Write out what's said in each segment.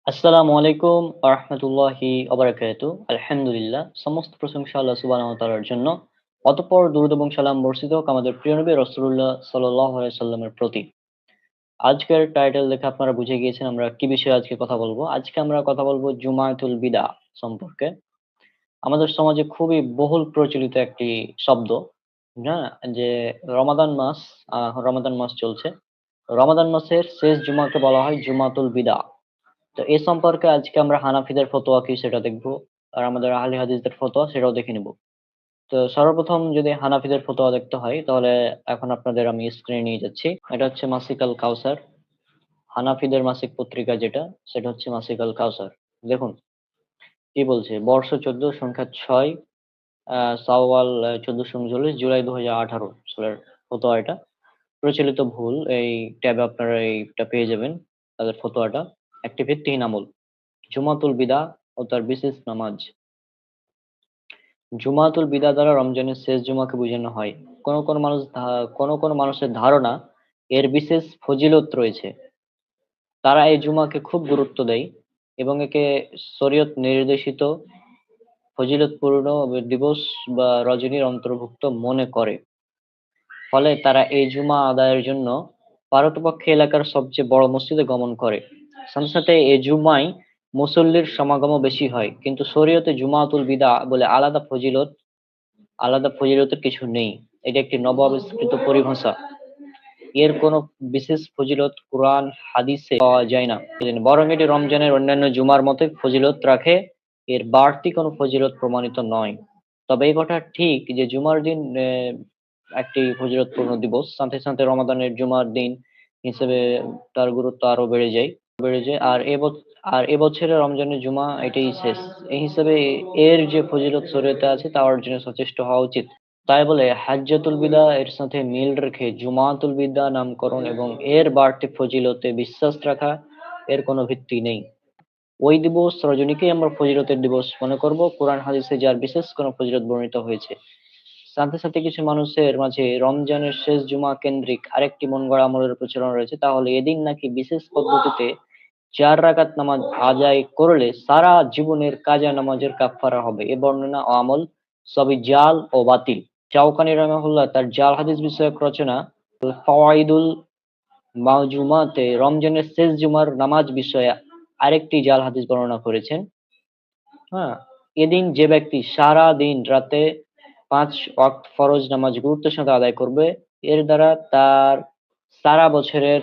আসসালামু আলাইকুম ওয়া রাহমাতুল্লাহি ওয়া বারাকাতুহু। আলহামদুলিল্লাহ। সমস্ত প্রশংসা আল্লাহ সুবহানাহু ওয়া তাআলার জন্য। অতঃপর দরুদ এবং সালাম বর্ষিত হোক আমাদের প্রিয় নবী রাসূলুল্লাহ সাল্লাল্লাহু আলাইহি সাল্লামের প্রতি। আজকের টাইটেল দেখে আপনারা বুঝে গিয়েছেন আমরা কি বিষয়ে আজকে কথা বলবো। আজকে আমরা কথা বলবো জুমাতুল বিদা সম্পর্কে। আমাদের সমাজে খুবই বহুল প্রচলিত একটি শব্দ, হ্যাঁ? যে রমাদান মাস রমাদান মাস চলছে। রমাদান মাসের শেষ জুমাকে বলা হয় জুমাতুল বিদা। তো এ সম্পর্কে আজকে আমরা হানাফিদের ফতোয়া কি সেটা দেখবো। আর আমাদের আহলে হাদিসদের ফতোয়া সেটাও দেখে নিব। তো সর্বপ্রথম যদি হানাফিদের ফতোয়া দেখতে হয় তাহলে এখন আপনাদের আমি স্ক্রিনে নিয়ে যাচ্ছি। এটা হচ্ছে মাসিক আল কাউসার। হানাফিদের মাসিক পত্রিকা যেটা সেটা হচ্ছে মাসিক আল কাউসার। দেখুন কি বলছে। বর্ষ 14 সংখ্যা 6 শাওয়াল 1439 জুলাই 2018 সালের ফতোয়া এটা। প্রচলিত ভুল এই ট্যাবে আপনারা এইটা পেয়ে যাবেন তাদের ফতোয়াটা। একটি ভিত্তিহীন আমল। জুমাতুল বিদা ও তার বিশেষ নামাজ। জুমাতুল বিদা দ্বারা রমজানের শেষ জুমাকে বোঝানো হয়। কোন মানুষের ধারণা এর বিশেষ ফজিলত রয়েছে। তারা এই জুমাকে খুব গুরুত্ব দেয় এবং একে শরীয়ত নির্দেশিত ফজিলতপূর্ণ দিবস বা রজনীর অন্তর্ভুক্ত মনে করে। ফলে তারা এই জুমা আদায়ের জন্য পারতপক্ষে এলাকার সবচেয়ে বড় মসজিদে গমন করে। সাথে সাথে এই জুমায় মুসল্লির সমাগমও বেশি হয়। কিন্তু শরীয়তে জুমাতুল বিদা বলে আলাদা ফজিলতের কিছু নেই। এটা একটি নব আবিষ্কৃত পরিভাষা। এর কোনো বিশেষ ফজিলত কুরআন হাদিসে পাওয়া যায় না। বরং এটি রমজানের অন্যান্য জুমার মতোই ফজিলত রাখে। এর বাড়তি কোনো ফজিলত প্রমাণিত নয়। তবে এই কথা ঠিক যে জুমার দিন একটি ফজিলতপূর্ণ দিবস। সাথে সাথে রমাদানের জুমার দিন হিসেবে তার গুরুত্ব আরো বেড়ে যায়। আর এবছরে রমজানের জুমা এটাই শেষ। এই হিসেবে এর যে ফজিলত শরীয়তে আছে তা অর্জনে সচেষ্ট হওয়া উচিত। তাই বলে হাজ্জাতুল বিদা এর সাথে মিল রেখে জুমাতুল বিদা নামকরণ এবং এর বাড়তি ফজিলতে বিশ্বাস রাখা এর কোনো ভিত্তি নেই। ওই দিবস রজনীকেই আমরা ফজিলতের দিবস মনে করব, কোরআন হাদিসে যার বিশেষ কোনো ফজিলত বর্ণিত হয়েছে। সাথে সাথে কিছু মানুষের মাঝে রমজানের শেষ জুমা কেন্দ্রিক আরেকটি মন গড়া আমলের প্রচলন রয়েছে, তাহলে এদিন নাকি বিশেষ পদ্ধতিতে 4 রাকাত নামাজ আদায় করলে সারা জীবনের কাজা নামাজের কাফফারা হবে। এ বর্ণনা ও আমল সবই জাল ও বাতিল। শাওকানী রাহিমাহুল্লাহ তার জাল হাদিস বিষয়ক রচনা আল ফাওয়াইদুল মাওজুমাতে রমজানের শেষ জুমার নামাজ বিষয়ে আরেকটি জাল হাদিস বর্ণনা করেছেন। হ্যাঁ, এদিন যে ব্যক্তি সারা দিন রাতে 5 ওয়াক্ত ফরজ নামাজ গুরুত্বের সাথে আদায় করবে, এর দ্বারা তার সারা বছরের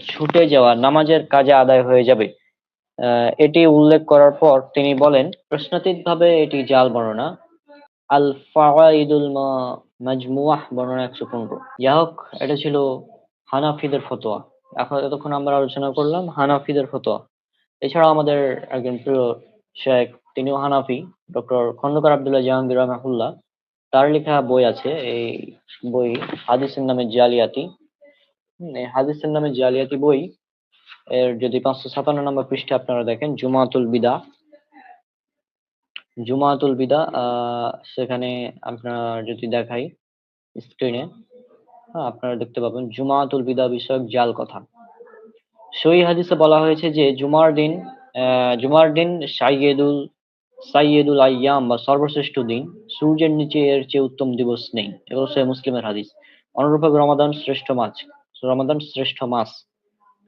ছুটে যাওয়া নামাজের কাজে আদায় হয়ে যাবে। এটি উল্লেখ করার পর তিনি বলেন, প্রশ্নাতীতভাবে এটি জাল বর্ণনা। আল ফাওয়াইদুল মাজমুআহ বর্ণনা 115। যাই হোক, এটা ছিল হানাফিদের ফতোয়া। এখন এতক্ষণ আমরা আলোচনা করলাম হানাফিদের ফতোয়া। এছাড়া আমাদের একজন প্রিয় শেখ, তিনিও হানাফি, ডক্টর খন্দকার আব্দুল্লাহ জাহাঙ্গীর রহমাহুল্লাহ। তার লেখা বই আছে, এই বই হাদিসের নামে জালিয়াতি। এই হাদিসের নামে জালিয়াতি বই এর যদি 557 নম্বর পৃষ্ঠা আপনারা দেখেন, জুমাতুল বিদা সেখানে আপনার যদি দেখাই স্ক্রিনে, হ্যাঁ আপনারা দেখতে পাবেন জুমাতুল বিদা বিষয়ক জাল কথা। সহিহ হাদিসে বলা হয়েছে যে জুমার দিন সাইয়েদুল আইয়াম বা সর্বশ্রেষ্ঠ দিন। সূর্যের নিচে এর চেয়ে উত্তম দিবস নেই। এগুলো সহিহ মুসলিমের হাদিস। অনুরূপভাবে রমাদান শ্রেষ্ঠ মাস।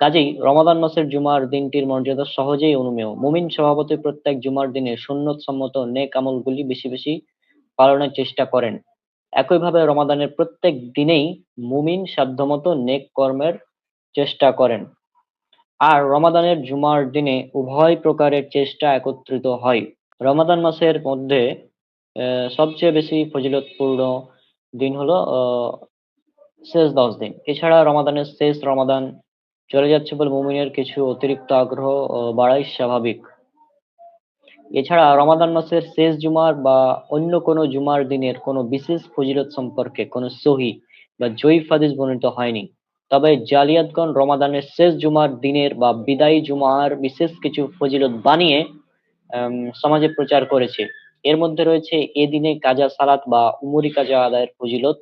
কাজেই রমাদান মাসের জুমার দিনটির মর্যাদা সহজেই অনুমেয়। মুমিন স্বভাবতই প্রত্যেক জুমার দিনে সুন্নত সম্মত নেক আমলগুলি বেশি বেশি পালনের চেষ্টা করেন। একইভাবে রমাদানের প্রত্যেক দিনেই মুমিন সাধ্যমতো নেক কর্মের চেষ্টা করেন। আর রমাদানের জুমার দিনে উভয় প্রকারের চেষ্টা একত্রিত হয়। রমাদান মাসের মধ্যে সবচেয়ে বেশি ফজিলতপূর্ণ দিন হলো শেষ 10 দিন। এছাড়া রমাদান চলে যাচ্ছে বলে মুমিনের কিছু অতিরিক্ত আগ্রহ বাড়াই স্বাভাবিক। এছাড়া রমাদান মাসের শেষ জুমার বা অন্য কোনো জুমার দিনের কোনো বিশেষ ফজিলত সম্পর্কে কোনো সহিহ বা জয়ীফ হাদিস বর্ণিত হয়নি। তবে জালিয়াতগণ রমাদানের শেষ জুমার দিনের বা বিদায়ী জুমার বিশেষ কিছু ফজিলত বানিয়ে সমাজে প্রচার করেছে। এর মধ্যে রয়েছে এ দিনে কাজা সালাত বা উমরি কাজা আদায়ের ফজিলত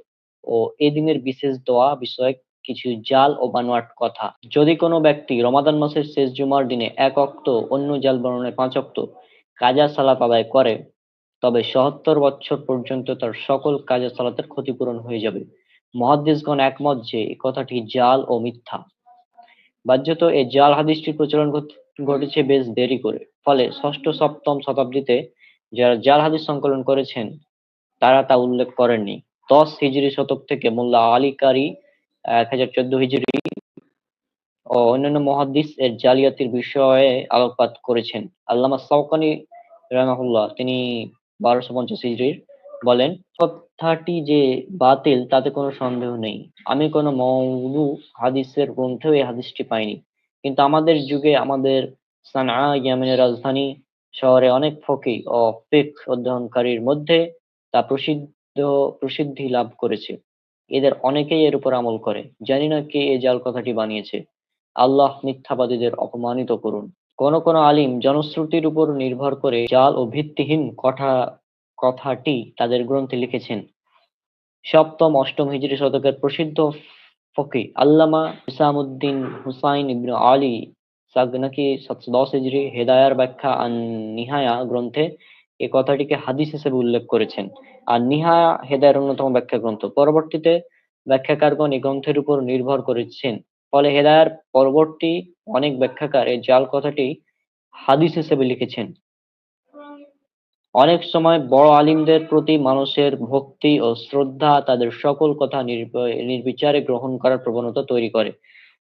ও এ দিনের বিশেষ দোয়া বিষয়ক কিছু জাল ও বানোয়াট কথা। যদি কোনো ব্যক্তি রমাদান মাসের শেষ জুমার দিনে ১ ওয়াক্ত অন্য জাল বর্ণনায় ৫ ওয়াক্ত কাজা সালাত আদায় করে, তবে ৭০ বৎসর পর্যন্ত তার সকল কাজা সালাতের ক্ষতিপূরণ হয়ে যাবে। মুহাদ্দিসগণ একমত যে এ কথাটি জাল ও মিথ্যা। বাহ্যত এ জাল হাদীসটির প্রচলন ঘটেছে বেশ দেরি করে। ফলে ষষ্ঠ-সপ্তম শতাব্দীতে যারা জাল হাদীস সংকলন করেছেন তারা তা উল্লেখ করেননি। ১০ হিজরি শতক থেকে মোল্লা আলী কারি ১০১৪ হিজরি ও অন্যান্য মুহাদ্দিস এর জালিয়াতির বিষয়ে আলোকপাত করেছেন। আল্লামা শাওকানী রাহিমাহুল্লাহ তিনি ১২৫০ হিজরির বলেন, কথাটি যে বাতিল তাতে কোনো সন্দেহ নেই। আমি কোনো মওদূ হাদিসের গ্রন্থেও এই হাদিসটি পাইনি। কিন্তু আমাদের যুগে আমাদের সানআ ইয়েমেনের রাজধানী শহরে অনেক ফকিহ ও ফিকহ অধ্যয়নকারীর মধ্যে তা প্রসিদ্ধি লাভ করেছে। এদের অনেকেই এর উপর আমল করে। জানি না কে এ জাল কথাটি বানিয়েছে। আল্লাহ মিথ্যাবাদীদের অপমানিত করুন। কোন কোন আলিম জনশ্রুতির উপর নির্ভর করে জাল ও ভিত্তিহীন কথাটি তাদের গ্রন্থে লিখেছেন। সপ্তম অষ্টম হিজরি শতকের প্রসিদ্ধ ফকিহ আল্লামা হিসামউদ্দিন হুসাইন ইবনে আলী সাগনাকি ৭১০ হিজরি হেদায়ার ব্যাখ্যা নিহায়া গ্রন্থে এ কথাটিকে হাদিস হিসেবে উল্লেখ করেছেন। আর নিহায়া হেদায়ার অন্যতম ব্যাখ্যা গ্রন্থ। পরবর্তীতে ব্যাখ্যাকারগণ এই গ্রন্থের উপর নির্ভর করেছেন। ফলে হেদায়ার পরবর্তী অনেক ব্যাখ্যাকার এই জাল কথাটি হাদিস হিসেবে লিখেছেন। অনেক সময় বড় আলিমদের প্রতি মানুষের ভক্তি ও শ্রদ্ধা তাদের সকল কথা নির্বিচারে গ্রহণ করার প্রবণতা তৈরি করে।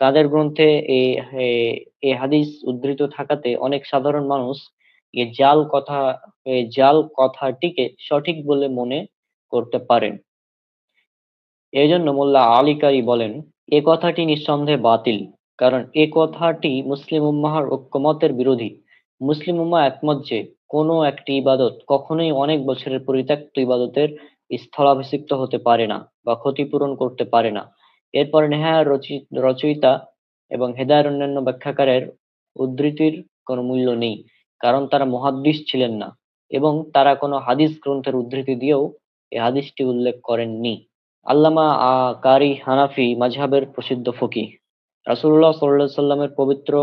তাদের গ্রন্থে এ হাদিস উদ্ধৃত থাকাতে অনেক সাধারণ মানুষ এ জাল কথা এ জাল কথাটিকে সঠিক বলে মনে করতে পারেন। এজন্য মোল্লা আলী কারি বলেন, এ কথাটি নিঃসন্দেহে বাতিল, কারণ এ কথাটি মুসলিম উম্মাহর ঐক্যমতের বিরোধী। মুসলিম উম্মাহ একমত যে কোনো একটি ইবাদত কখনোই অনেক বছরের পরিত্যক্ত ইবাদতের স্থলাভিষিক্ত হতে পারে না বা ক্ষতিপূরণ করতে পারে না। এরপর নেহায়ার রচয়িতা এবং হেদায়ার অন্যান্য ব্যাখ্যাকারের উদ্ধৃতির কোনো মূল্য নেই, কারণ তারা মুহাদ্দিস ছিলেন না এবং তারা কোনো হাদিস গ্রন্থের উদ্ধৃতি দিয়েও এ হাদিসটি উল্লেখ করেননি। আল্লামা কারি হানাফি মাযহাবের প্রসিদ্ধ ফকিহ। রাসূলুল্লাহ সাল্লাল্লাহু আলাইহি সাল্লামের পবিত্র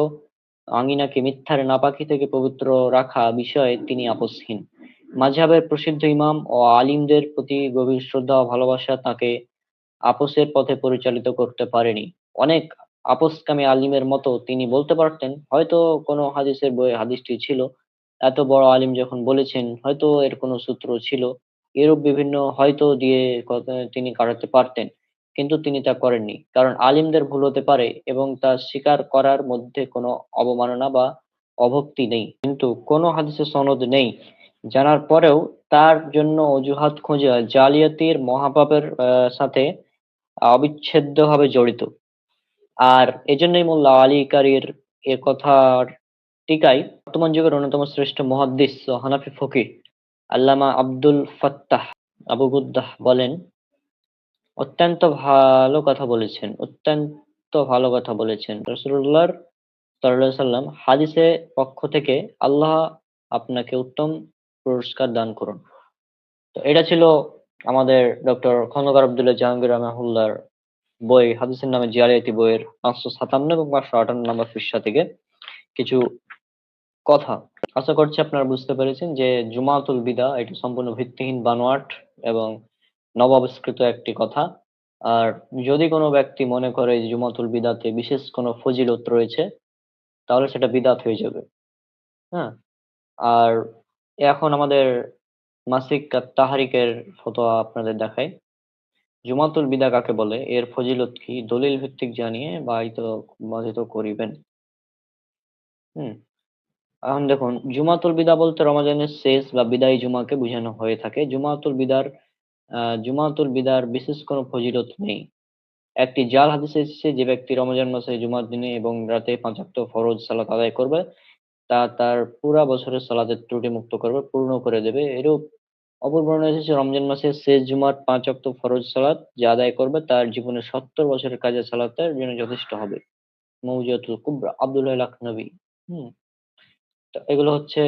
আঙিনাকে মিথ্যার নাপাকি থেকে পবিত্র রাখা বিষয়ে তিনি আপোসহীন। মাযহাবের প্রসিদ্ধ ইমাম ও আলিমদের প্রতি গভীর শ্রদ্ধা ও ভালোবাসা তাকে আপোসের পথে পরিচালিত করতে পারেনি। অনেক আপোসকামী আলিমের মতো তিনি বলতে পারতেন, হয়তো কোনো হাদিসের বইয়ে হাদিসটি ছিল, এত বড় আলিম যখন বলেছেন হয়তো এর কোনো সূত্র ছিল। এরূপ বিভিন্ন হয়তো দিয়ে কথা তিনি কাটাতে পারতেন। কিন্তু তিনি তা করেননি। কারণ আলিমদের ভুল হতে পারে এবং তা স্বীকার করার মধ্যে কোনো অবমাননা বা অভক্তি নেই। কিন্তু কোনো হাদিসের সনদ নেই জানার পরেও তার জন্য অজুহাত খোঁজা জালিয়াতির মহাপাপের সাথে অবিচ্ছেদ্যভাবে জড়িত। আর এজন্যই মোল্লা আলী কারির এ কথার টিকায় বর্তমান যুগের অন্যতম শ্রেষ্ঠ মুহাদ্দিস ও হানাফি ফকিহ আল্লামা আব্দুল ফাত্তাহ আবু গুদ্দাহ বলেন, অত্যন্ত ভালো কথা বলেছেন, অত্যন্ত ভালো কথা বলেছেন। রাসূলুল্লাহ সাল্লাল্লাহু আলাইহি সাল্লাম হাদিসের পক্ষ থেকে আল্লাহ আপনাকে উত্তম পুরস্কার দান করুন। তো এটা ছিল আমাদের ডক্টর খন্দকার আব্দুল্লাহ জাহাঙ্গীর রাহিমাহুল্লাহর বই হাদিসের নামে জিয়ারিয়াতি বইয়ের ৫৫৭ এবং ৫৫৮ নম্বর পৃষ্ঠা থেকে কিছু কথা। আশা করছি আপনারা বুঝতে পেরেছেন যে জুমাতুল বিদা এটি সম্পূর্ণ ভিত্তিহীন বানোয়াট এবং নবাবিষ্কৃত একটি কথা। আর যদি কোনো ব্যক্তি মনে করে যে জুমাতুল বিদাতে বিশেষ কোনো ফজিলত রয়েছে তাহলে সেটা বিদাত হয়ে যাবে। হ্যাঁ? আর এখন আমাদের মাসিক তাহরিকের ফতোয়া আপনাদের দেখাই। জুমাতুল বিদা কাকে বলে, এর ফজিলত কি, দলিল ভিত্তিক জানিয়ে বাধিত করিবেন। হুম, এখন দেখুন, জুমাতুল বিদা বলতে রমাজানের শেষ বা বিদায়ী জুমাকে বোঝানো হয়ে থাকে। জুমাতুল বিদার বিশেষ কোনো ফজিলত নেই। একটি জাল হাদিসে এসেছে, যে ব্যক্তি রমজান মাসে জুমার দিনে এবং রাতে ৫ ওয়াক্ত ফরজ সালাত আদায় করবে তা তার পুরা বছরের সালাতের ত্রুটি মুক্ত করবে, পূর্ণ করে দেবে। এরূপ অপর বর্ণনায় এসেছে, রমজান মাসের শেষ জুমার ৫ ওয়াক্ত ফরজ সালাত যে আদায় করবে তার জীবনে ৭০ বছরের কাজের সালাতের জন্য যথেষ্ট হবে। মৌজিয়াতুল কুবরা আব্দুল্লাহ লাখনবী। হুম, তো এগুলো হচ্ছে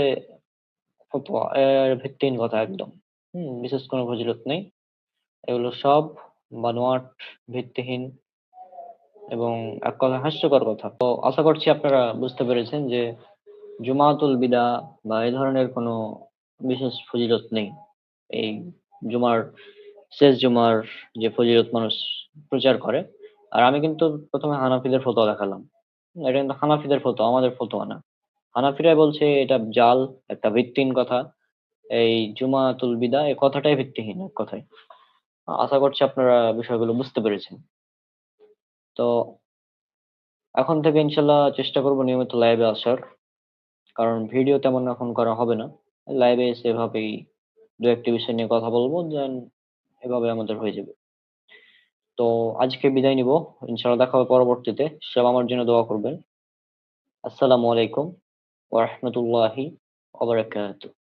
ফতোয়া, এর ভিত্তিহীন কথা একদম। বিশেষ কোনো ফজিলত নেই। এগুলো সব বানোয়াট, ভিত্তিহীন এবং এক কথায় হাস্যকর কথা। তো আশা করছি আপনারা বুঝতে পেরেছেন যে জুমাতুল বিদা বা এই ধরনের কোনো বিশেষ ফজিলত নেই। এই জুমার শেষ জুমার যে ফজিলত মানুষ প্রচার করে। আর আমি কিন্তু প্রথমে হানাফিদের ফতোয়া দেখালাম। এটা কিন্তু হানাফিদের ফতোয়া, আমাদের ফতোয়া না। হানাফিরা বলছে এটা জাল, একটা ভিত্তিহীন কথা। এই জুমাতুল বিদা এই কথাটাই ভিত্তিহীন এক কথায়। আশা করছি আপনারা বিষয়গুলো বুঝতে পেরেছেন। তো এখন থেকে ইনশাল্লাহ চেষ্টা করব নিয়মিত লাইভে আসার। কারণ ভিডিও তেমন এখন করা হবে না। লাইভে এসে এভাবেই দু একটি বিষয় নিয়ে কথা বলবো, দেন এভাবে আমাদের হয়ে যাবে। তো আজকে বিদায় নিব। ইনশাল্লাহ দেখা হবে পরবর্তীতে। সব আমার জন্য দোয়া করবেন। আসসালামু আলাইকুম ওয়া রাহমাতুল্লাহি ওয়া বারাকাতুহু।